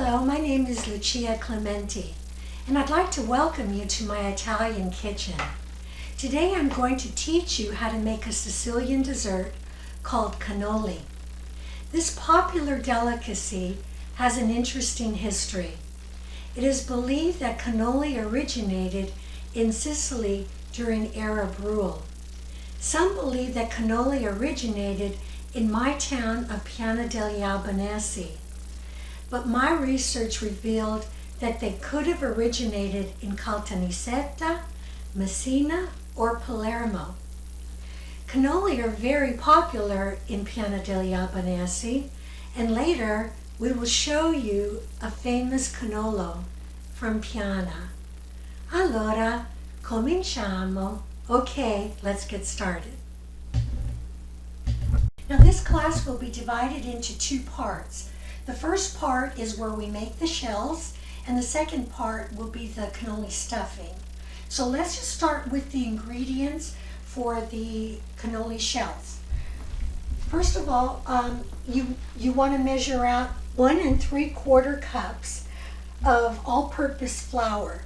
Hello, my name is Lucia Clementi, and I'd like to welcome you to my Italian kitchen. Today I'm going to teach you how to make a Sicilian dessert called cannoli. This popular delicacy has an interesting history. It is believed that cannoli originated in Sicily during Arab rule. Some believe that cannoli originated in my town of Piana degli Albanesi, but my research revealed that they could have originated in Caltanissetta, Messina, or Palermo. Cannoli are very popular in Piana degli Albanesi, and later we will show you a famous cannolo from Piana. Allora, cominciamo. Okay, let's get started. Now this class will be divided into two parts. The first part is where we make the shells, and the second part will be the cannoli stuffing. So let's just start with the ingredients for the cannoli shells. First of all, you want to measure out 1 3/4 cups of all-purpose flour.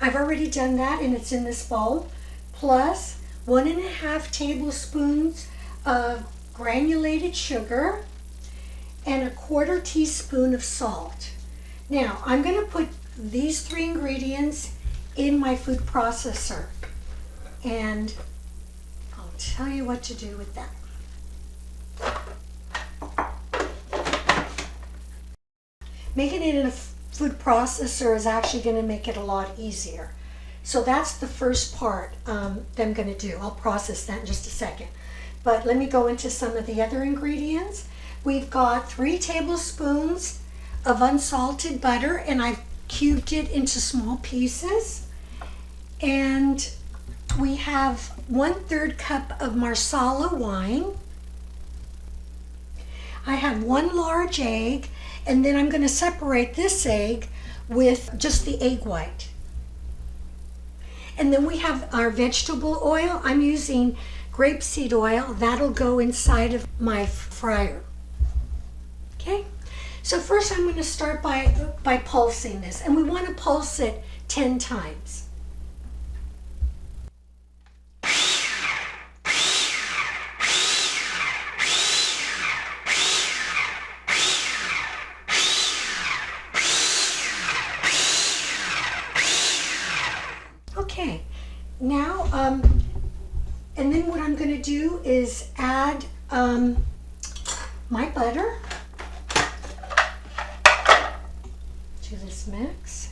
I've already done that, and it's in this bowl, plus 1 1/2 tablespoons of granulated sugar, and 1/4 teaspoon of salt. Now, I'm going to put these 3 ingredients in my food processor, and I'll tell you what to do with that. Making it in a food processor is actually going to make it a lot easier. So that's the first part that I'm going to do. I'll process that in just a second. But let me go into some of the other ingredients. We've got 3 tablespoons of unsalted butter, and I've cubed it into small pieces. And we have 1/3 cup of Marsala wine. I have 1 large egg, and then I'm going to separate this egg with just the egg white. And then we have our vegetable oil. I'm using grapeseed oil. That'll go inside of my fryer. Okay, so first I'm going to start by pulsing this, and we want to pulse it 10 times. Okay, now, and then what I'm going to do is add my butter to this mix.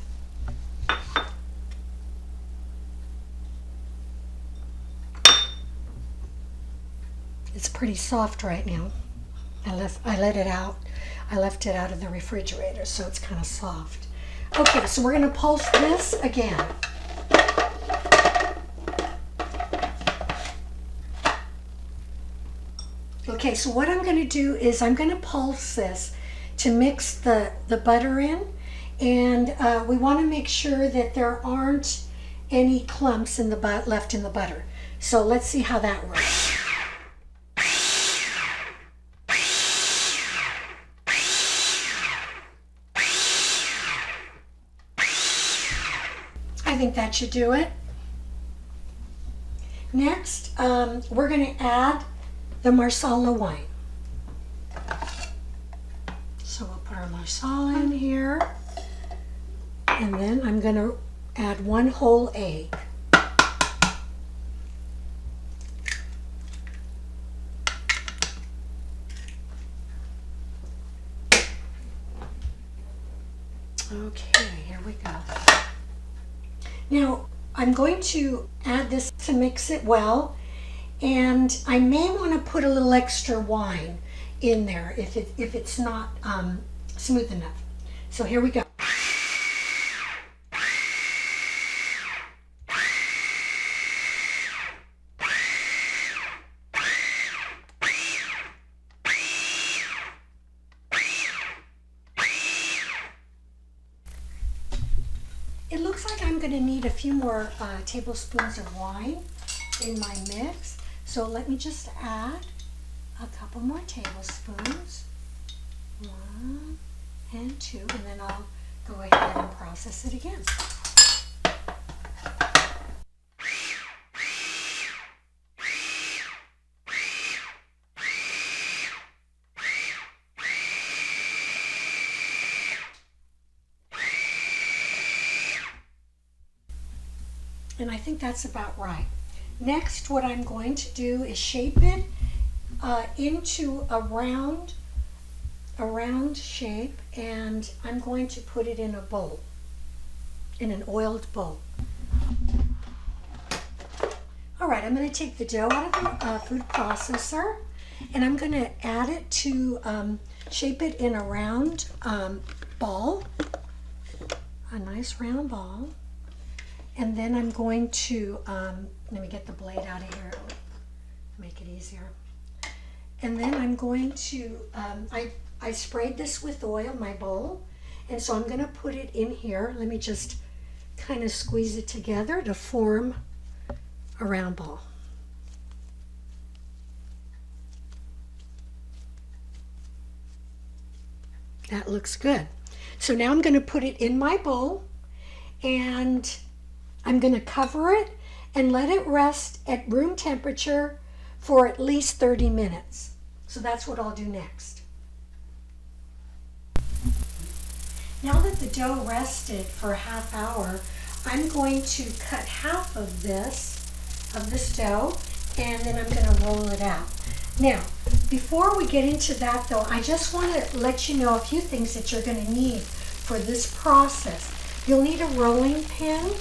It's pretty soft right now. I let it out. I left it out of the refrigerator, so it's kind of soft. Okay, so we're going to pulse this again. Okay, so what I'm going to do is I'm going to pulse this to mix the butter in, and we want to make sure that there aren't any clumps in the left in the butter. So let's see how that works. I think that should do it. Next, we're going to add the Marsala wine. So we'll put our Marsala in here, and then I'm going to add 1 whole egg. Okay, here we go. Now I'm going to add this to mix it well. And I may want to put a little extra wine in there if it's not smooth enough. So here we go. It looks like I'm going to need a few more tablespoons of wine in my mix. So let me just add a couple more tablespoons. 1, and 2, and then I'll go ahead and process it again. And I think that's about right. Next, what I'm going to do is shape it into a round shape, and I'm going to put it in a bowl, in an oiled bowl. All right, I'm going to take the dough out of the food processor, and I'm going to add it to shape it in a round ball, a nice round ball. And then I'm going to, let me get the blade out of here, make it easier. And then I'm going to, I sprayed this with oil, my bowl, and so I'm going to put it in here. Let me just kind of squeeze it together to form a round ball. That looks good. So now I'm going to put it in my bowl, and I'm going to cover it and let it rest at room temperature for at least 30 minutes. So that's what I'll do next. Now that the dough rested for a half hour, I'm going to cut half of this dough, and then I'm going to roll it out. Now, before we get into that though, I just want to let you know a few things that you're going to need for this process. You'll need a rolling pin.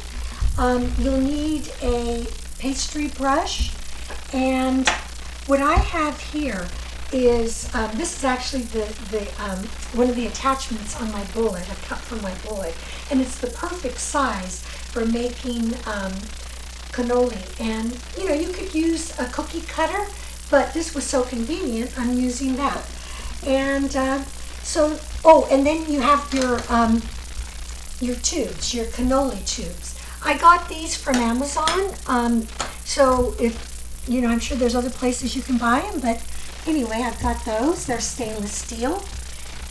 You'll need a pastry brush, and what I have here is, this is actually one of the attachments on my bullet, I cut from my bullet, and it's the perfect size for making cannoli. And you could use a cookie cutter, but this was so convenient, I'm using that. And and then you have your tubes, your cannoli tubes. I got these from Amazon, so if, I'm sure there's other places you can buy them, but anyway, I've got those. They're stainless steel.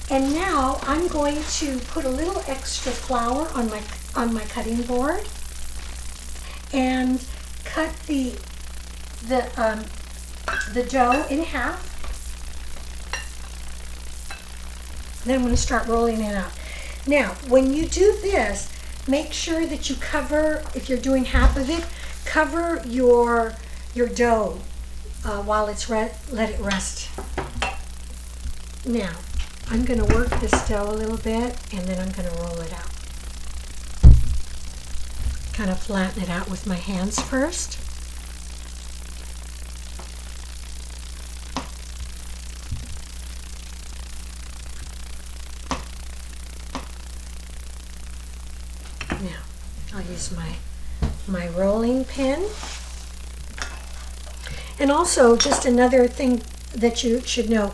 And now I'm going to put a little extra flour on my cutting board and cut the dough in half. Then I'm going to start rolling it out. Now, when you do this, make sure that you cover, if you're doing half of it, cover your dough while it's let it rest. Now, I'm going to work this dough a little bit, and then I'm going to roll it out. Kind of flatten it out with my hands first. Now, I'll use my rolling pin. And also, just another thing that you should know,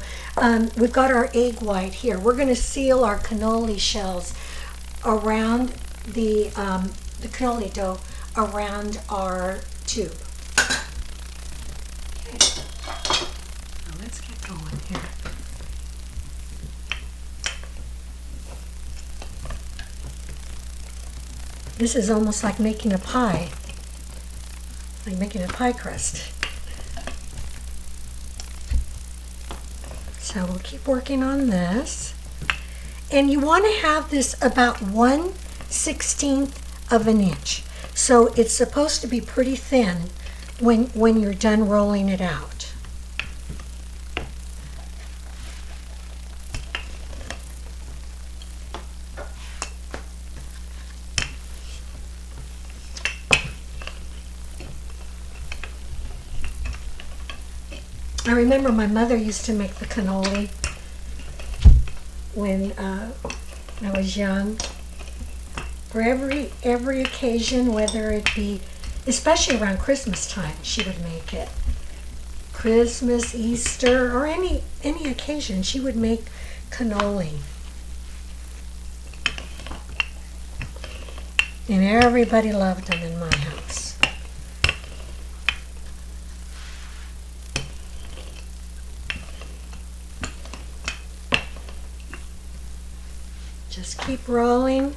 we've got our egg white here. We're going to seal our cannoli shells around the cannoli dough around our tube. Okay. Now let's get going here. This is almost like making a pie, like making a pie crust. So we'll keep working on this. And you want to have this about 1/16 of an inch. So it's supposed to be pretty thin when you're done rolling it out. I remember my mother used to make the cannoli when I was young. For every occasion, whether it be, especially around Christmas time, she would make it. Christmas, Easter, or any occasion, she would make cannoli. And everybody loved them in my house. Just keep rolling.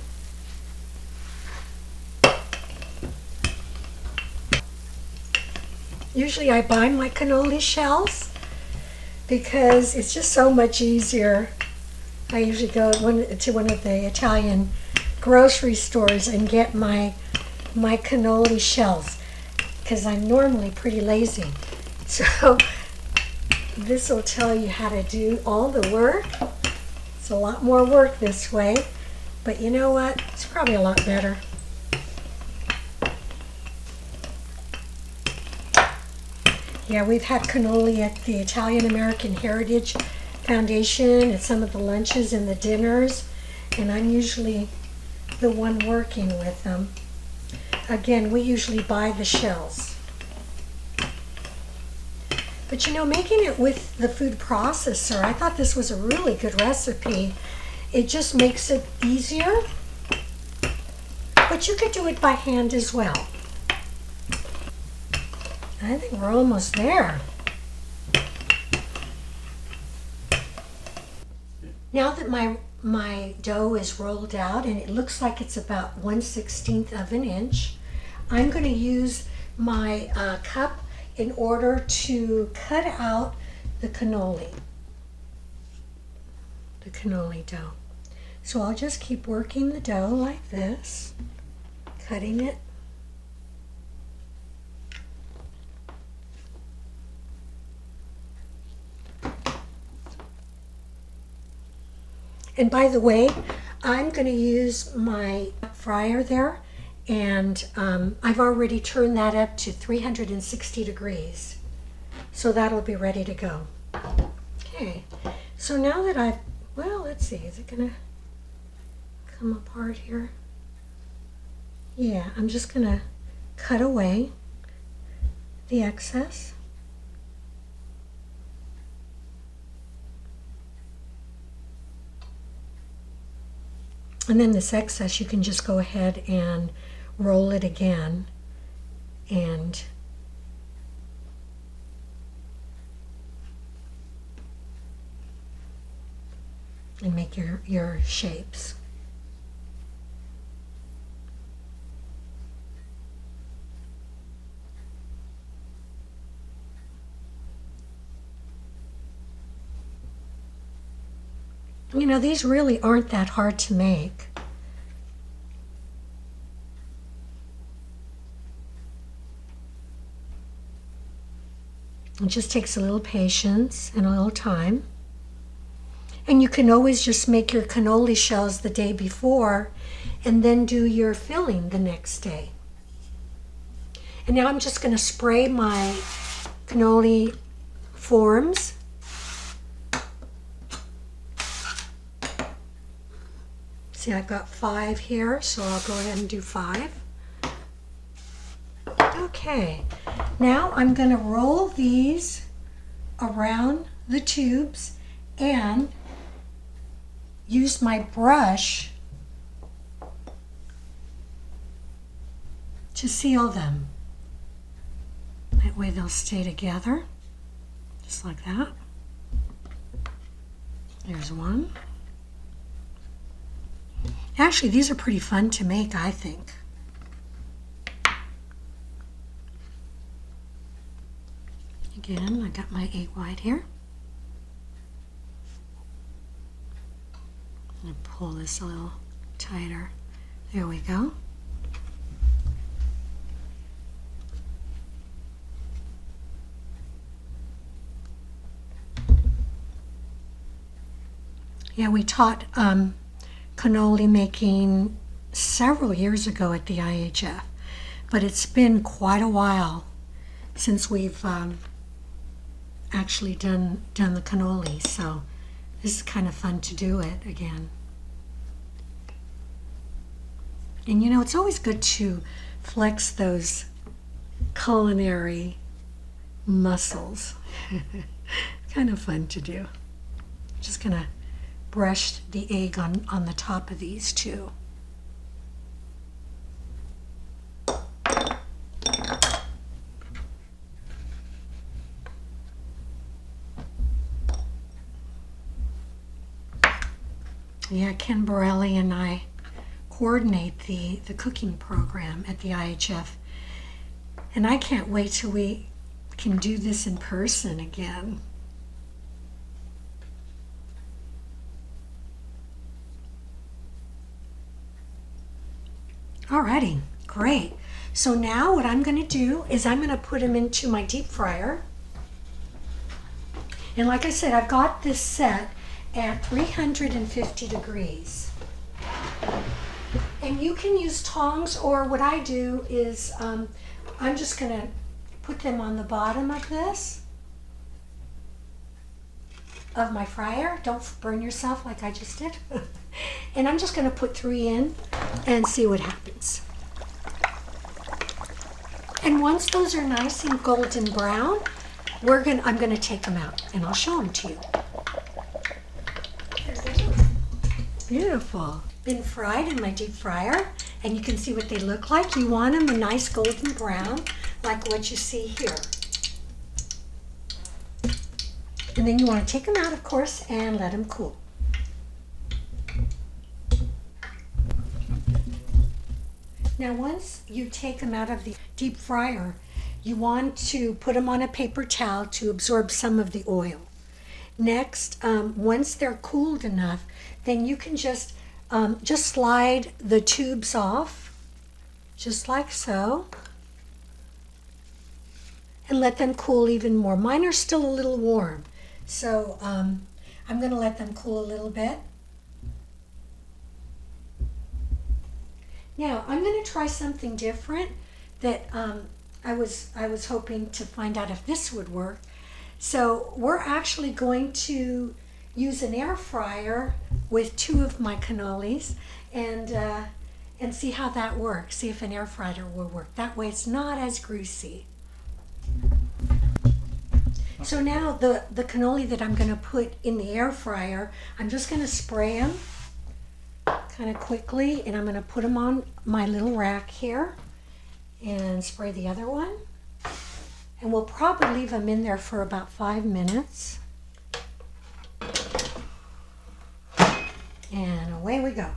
Usually I buy my cannoli shells because it's just so much easier. I usually go to one of the Italian grocery stores and get my cannoli shells because I'm normally pretty lazy. So this will tell you how to do all the work. It's a lot more work this way, but you know what? It's probably a lot better. Yeah, we've had cannoli at the Italian American Heritage Foundation at some of the lunches and the dinners, and I'm usually the one working with them. Again, we usually buy the shells. But you know, making it with the food processor, I thought this was a really good recipe. It just makes it easier, but you could do it by hand as well. I think we're almost there. Now that my dough is rolled out and it looks like it's about 1/16 of an inch, I'm going to use my cup in order to cut out the cannoli dough. So I'll just keep working the dough like this, cutting it. And by the way, I'm going to use my fryer there, and I've already turned that up to 360 degrees. So that'll be ready to go. Okay, so now that well, let's see, is it going to come apart here? Yeah, I'm just going to cut away the excess. And then this excess, you can just go ahead and roll it again and make your shapes. You know, these really aren't that hard to make. It just takes a little patience and a little time. And you can always just make your cannoli shells the day before and then do your filling the next day. And now I'm just going to spray my cannoli forms. See, I've got 5 here, so I'll go ahead and do 5. Okay, now I'm going to roll these around the tubes and use my brush to seal them. That way they'll stay together, just like that. There's one. Actually, these are pretty fun to make, I think. Again, I got my egg white here. I'm going to pull this a little tighter. There we go. Yeah, we taught cannoli making several years ago at the IAHF, but it's been quite a while since we've actually done the cannoli, so this is kind of fun to do it again. And you know, it's always good to flex those culinary muscles. Kind of fun to do. Just gonna brush the egg on the top of these too. Yeah, Ken Borelli and I coordinate the cooking program at the IAHF. And I can't wait till we can do this in person again. Alrighty, great. So now what I'm going to do is I'm going to put them into my deep fryer. And like I said, I've got this set at 350 degrees. And you can use tongs, or what I do is I'm just going to put them on the bottom of this, of my fryer. Don't burn yourself like I just did. And I'm just going to put 3 in and see what happens. And once those are nice and golden brown, I'm going to take them out and I'll show them to you. Beautiful. Been fried in my deep fryer, and you can see what they look like. You want them a nice golden brown, like what you see here. And then you want to take them out, of course, and let them cool. Now, once you take them out of the deep fryer, you want to put them on a paper towel to absorb some of the oil. Next, once they're cooled enough, then you can just slide the tubes off, just like so, and let them cool even more. Mine are still a little warm, so I'm going to let them cool a little bit. Now, I'm going to try something different that I was hoping to find out if this would work. So we're actually going to use an air fryer with 2 of my cannolis and see how that works. See if an air fryer will work. That way it's not as greasy. So now the cannoli that I'm going to put in the air fryer, I'm just going to spray them kind of quickly, and I'm going to put them on my little rack here and spray the other one. And we'll probably leave them in there for about 5 minutes. And away we go.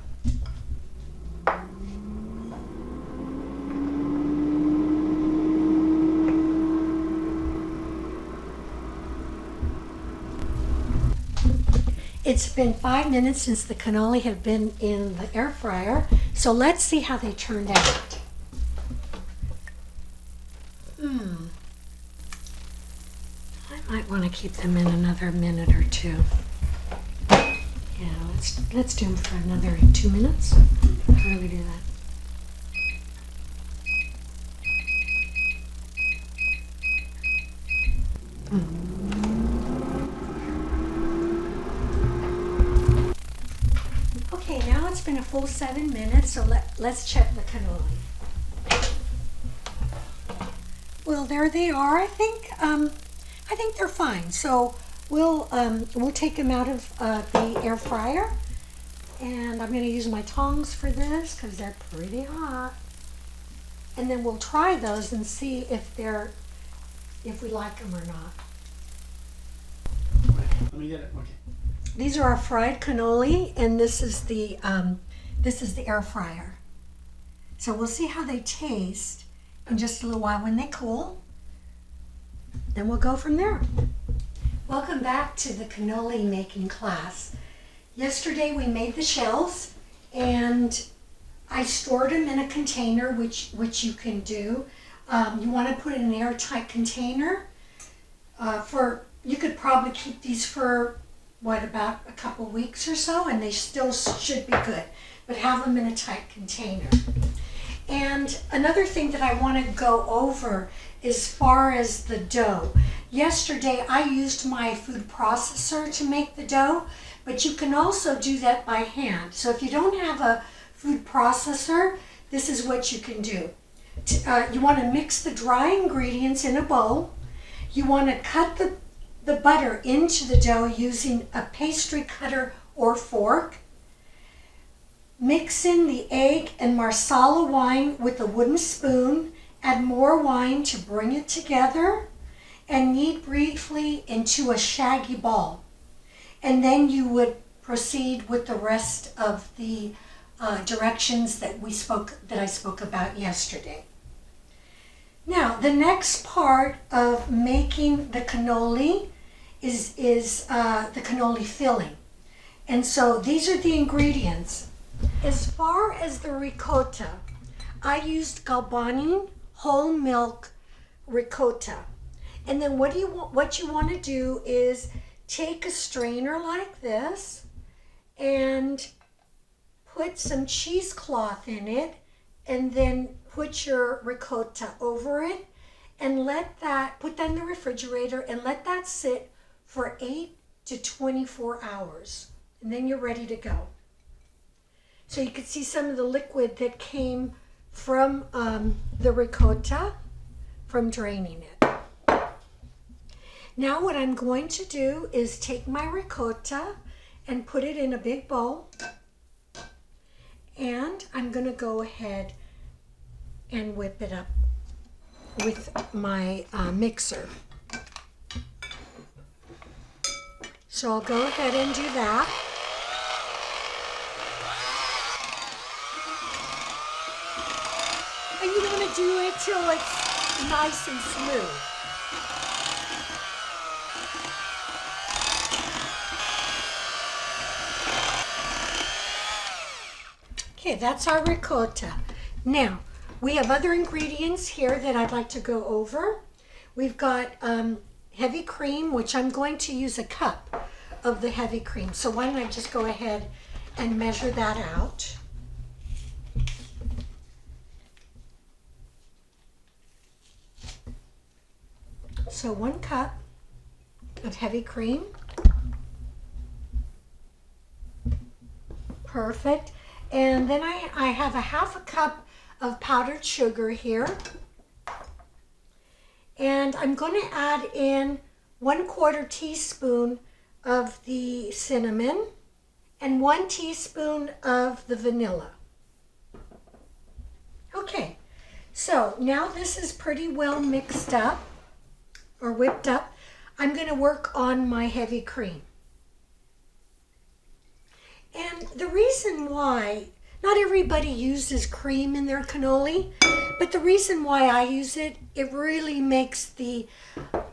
It's been 5 minutes since the cannoli have been in the air fryer, so let's see how they turned out. I might want to keep them in another minute or 2. Yeah, let's do them for another 2 minutes. How do we do that? Okay, now it's been a full 7 minutes, so let's check the cannoli. Well, there they are. I think they're fine. So we'll take them out of the air fryer, and I'm going to use my tongs for this because they're pretty hot. And then we'll try those and see if we like them or not. Let me get it. Okay. These are our fried cannoli, and this is the air fryer. So we'll see how they taste in just a little while when they cool. Then we'll go from there. Welcome back to the cannoli making class. Yesterday we made the shells, and I stored them in a container, which you can do. You want to put it in an airtight container. You could probably keep these for about a couple weeks or so, and they still should be good. But have them in a tight container. And another thing that I want to go over as far as the dough. Yesterday I used my food processor to make the dough, but you can also do that by hand. So if you don't have a food processor, this is what you can do. You want to mix the dry ingredients in a bowl. You want to cut the butter into the dough using a pastry cutter or fork. Mix in the egg and Marsala wine with a wooden spoon. Add more wine to bring it together, and knead briefly into a shaggy ball. And then you would proceed with the rest of the directions that I spoke about yesterday. Now, the next part of making the cannoli is the cannoli filling. And so these are the ingredients. As far as the ricotta, I used Galbani whole milk ricotta. And then what you want to do is take a strainer like this and put some cheesecloth in it, and then put your ricotta over it and put that in the refrigerator and let that sit for 8 to 24 hours. And then you're ready to go. So you can see some of the liquid that came from the ricotta from draining it. Now what I'm going to do is take my ricotta and put it in a big bowl, and I'm going to go ahead and whip it up with my mixer. So I'll go ahead and do that. And you want to do it till it's nice and smooth. Okay, that's our ricotta. Now, we have other ingredients here that I'd like to go over. We've got heavy cream, which I'm going to use a cup of the heavy cream. So why don't I just go ahead and measure that out. So 1 cup of heavy cream. Perfect. And then I have a 1/2 cup of powdered sugar here. And I'm going to add in 1/4 teaspoon of the cinnamon and 1 teaspoon of the vanilla. Okay, so now this is pretty well mixed up or whipped up. I'm going to work on my heavy cream. And the reason why, not everybody uses cream in their cannoli, but the reason why I use it, it really makes the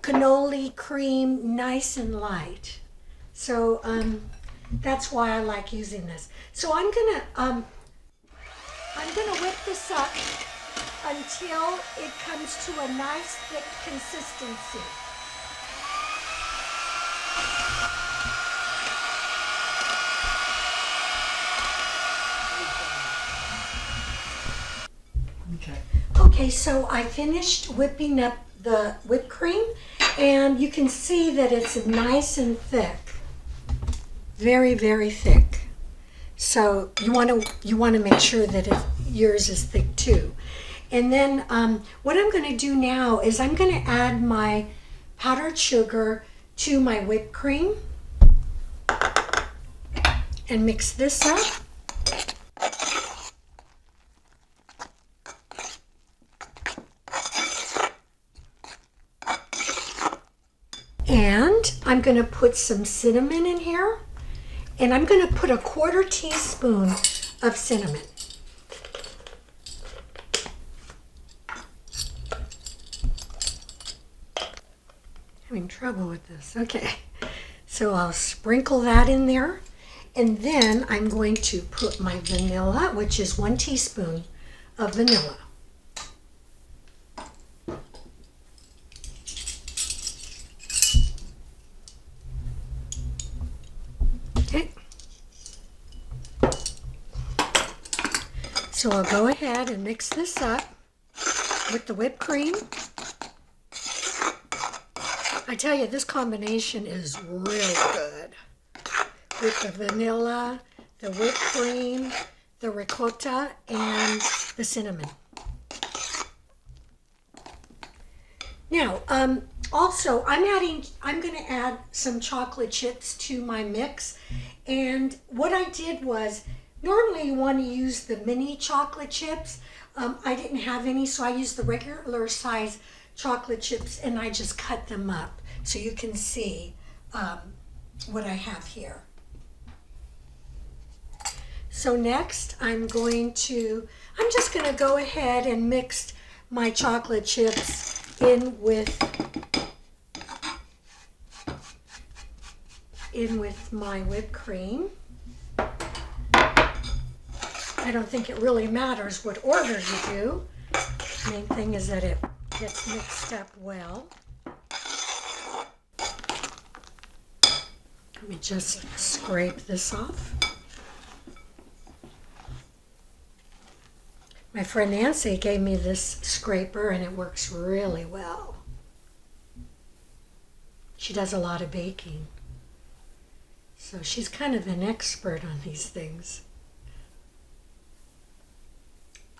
cannoli cream nice and light. So that's why I like using this. So I'm gonna whip this up until it comes to a nice thick consistency. Okay, so I finished whipping up the whipped cream, and you can see that it's nice and thick. Very, very thick. So you want to make sure that yours is thick too. And then what I'm going to do now is I'm going to add my powdered sugar to my whipped cream and mix this up. And I'm going to put some cinnamon in here, and I'm going to put a 1/4 teaspoon of cinnamon. Having trouble with this. Okay, so I'll sprinkle that in there, and then I'm going to put my vanilla, which is 1 teaspoon of vanilla. Okay. So I'll go ahead and mix this up with the whipped cream. I tell you, this combination is really good. With the vanilla, the whipped cream, the ricotta, and the cinnamon. Now, also, I'm going to add some chocolate chips to my mix. And what I did was, normally you want to use the mini chocolate chips. I didn't have any, so I used the regular size chocolate chips, and I just cut them up so you can see what I have here. So next I'm just going to go ahead and mix my chocolate chips in with my whipped cream. I don't think it really matters what order you do. The main thing is that it gets mixed up well. Let me just scrape this off. My friend Nancy gave me this scraper and it works really well. She does a lot of baking, so she's kind of an expert on these things.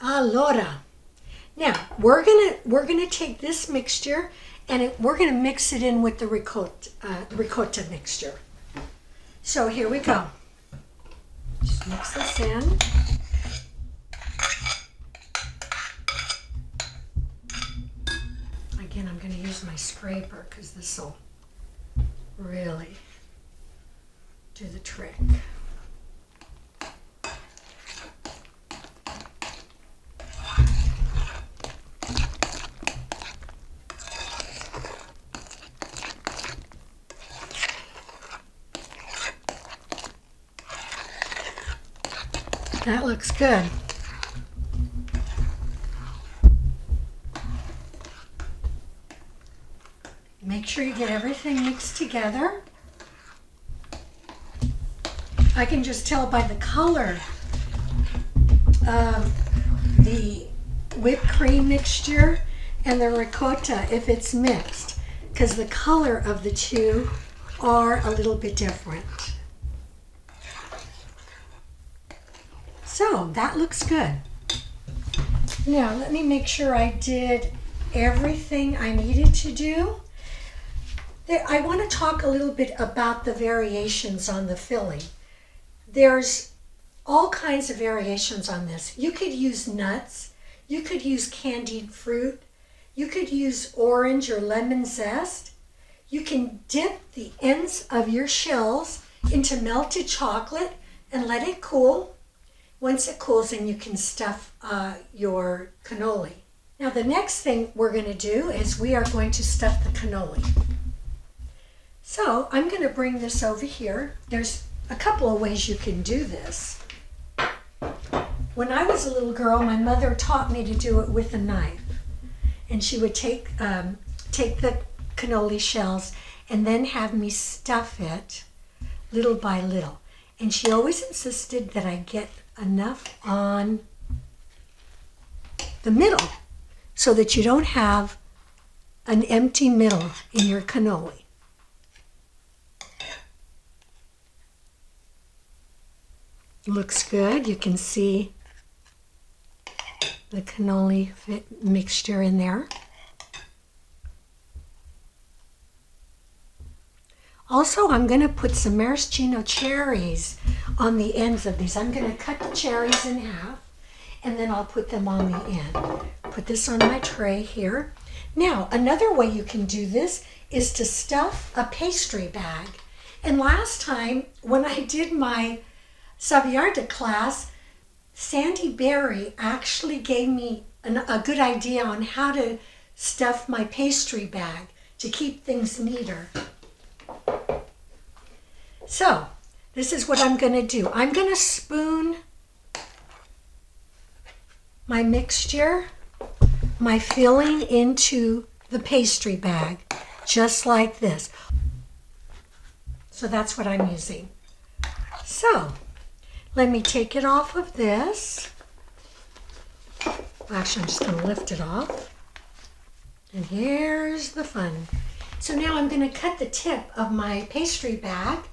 Allora, now we're gonna take this mixture and we're gonna mix it in with the ricotta mixture. So here we go. Just mix this in. Again, I'm going to use my scraper because this will really do the trick. That looks good. Make sure you get everything mixed together. I can just tell by the color of the whipped cream mixture and the ricotta if it's mixed, because the color of the two are a little bit different. So that looks good. Now let me make sure I did everything I needed to do. I want to talk a little bit about the variations on the filling. There's all kinds of variations on this. You could use nuts, you could use candied fruit, you could use orange or lemon zest. You can dip the ends of your shells into melted chocolate and let it cool. Once it cools, then you can stuff your cannoli. Now the next thing we're going to do is we are going to stuff the cannoli. So I'm going to bring this over here. There's a couple of ways you can do this. When I was a little girl, my mother taught me to do it with a knife. And she would take the cannoli shells and then have me stuff it little by little. And she always insisted that I get enough on the middle so that you don't have an empty middle in your cannoli. Looks good. You can see the cannoli mixture in there. Also, I'm going to put some maraschino cherries on the ends of these. I'm going to cut the cherries in half and then I'll put them on the end. Put this on my tray here. Now, another way you can do this is to stuff a pastry bag. And last time when I did my Saviarda class, Sandy Berry actually gave me a good idea on how to stuff my pastry bag to keep things neater. So, this is what I'm going to do. I'm going to spoon my mixture, my filling into the pastry bag, just like this. So that's what I'm using. So, let me take it off of this. Actually, I'm just going to lift it off. And here's the fun. So now I'm going to cut the tip of my pastry bag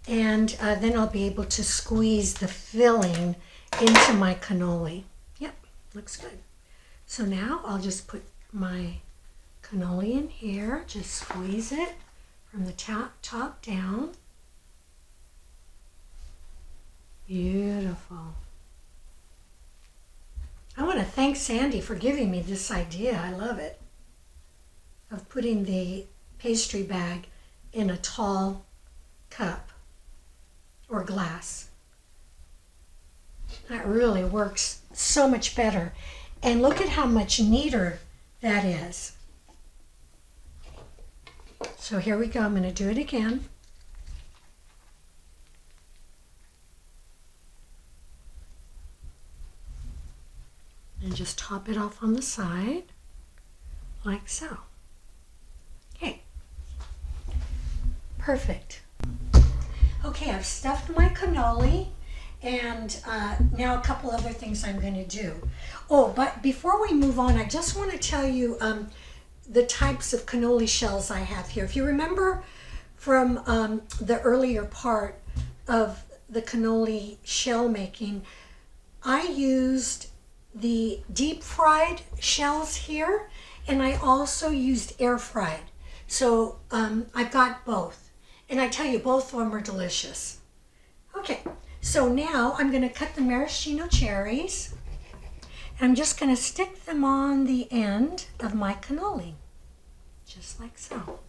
and then I'll be able to squeeze the filling into my cannoli. Yep, looks good. So now I'll just put my cannoli in here, just squeeze it from the top down. Beautiful. I want to thank Sandy for giving me this idea. I love it. Of putting the pastry bag in a tall cup or glass. That really works so much better. And look at how much neater that is. So here we go. I'm going to do it again. And just top it off on the side, like so. Okay, perfect. Okay, I've stuffed my cannoli, and now a couple other things I'm going to do. Oh, but before we move on, I just want to tell you the types of cannoli shells I have here. If you remember from the earlier part of the cannoli shell making, I used the deep fried shells here, and I also used air fried. So I've got both, and I tell you, both of them are delicious. Okay, so now I'm going to cut the maraschino cherries, and I'm just going to stick them on the end of my cannoli, just like so.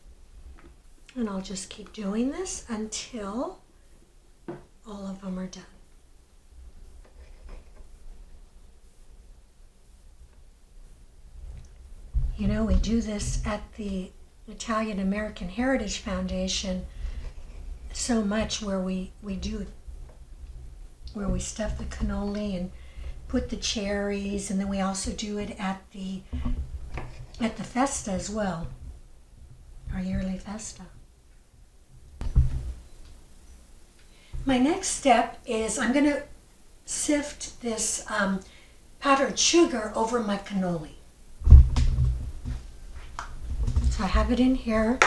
And I'll just keep doing this until all of them are done. You know, we do this at the Italian American Heritage Foundation so much, where we stuff the cannoli and put the cherries, and then we also do it at the festa as well, our yearly festa. My next step is I'm going to sift this powdered sugar over my cannoli. So I have it in here,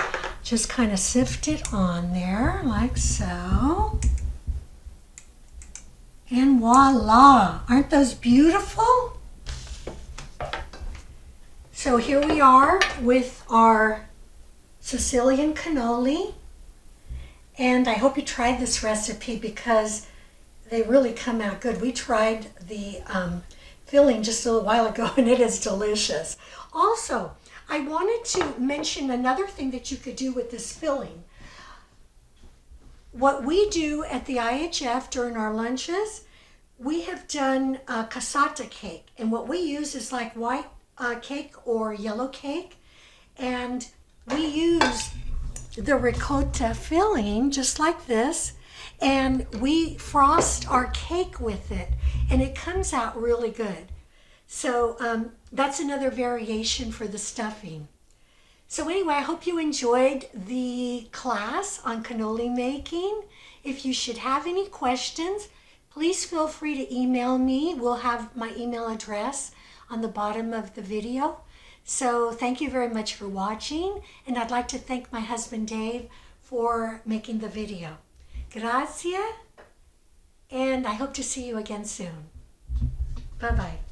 just kind of sift it on there like so. And voila! Aren't those beautiful? So here we are with our Sicilian cannoli. And I hope you tried this recipe because they really come out good. We tried the filling just a little while ago, and it is delicious. Also, I wanted to mention another thing that you could do with this filling. What we do at the IAHF during our lunches, we have done a cassata cake, and what we use is like white cake or yellow cake, and we use the ricotta filling just like this, and we frost our cake with it, and it comes out really good. So that's another variation for the stuffing. So anyway, I hope you enjoyed the class on cannoli making. If you should have any questions, please feel free to email me. We'll have my email address on the bottom of the video. So thank you very much for watching, and I'd like to thank my husband Dave for making the video. Grazie, and I hope to see you again soon. Bye-bye.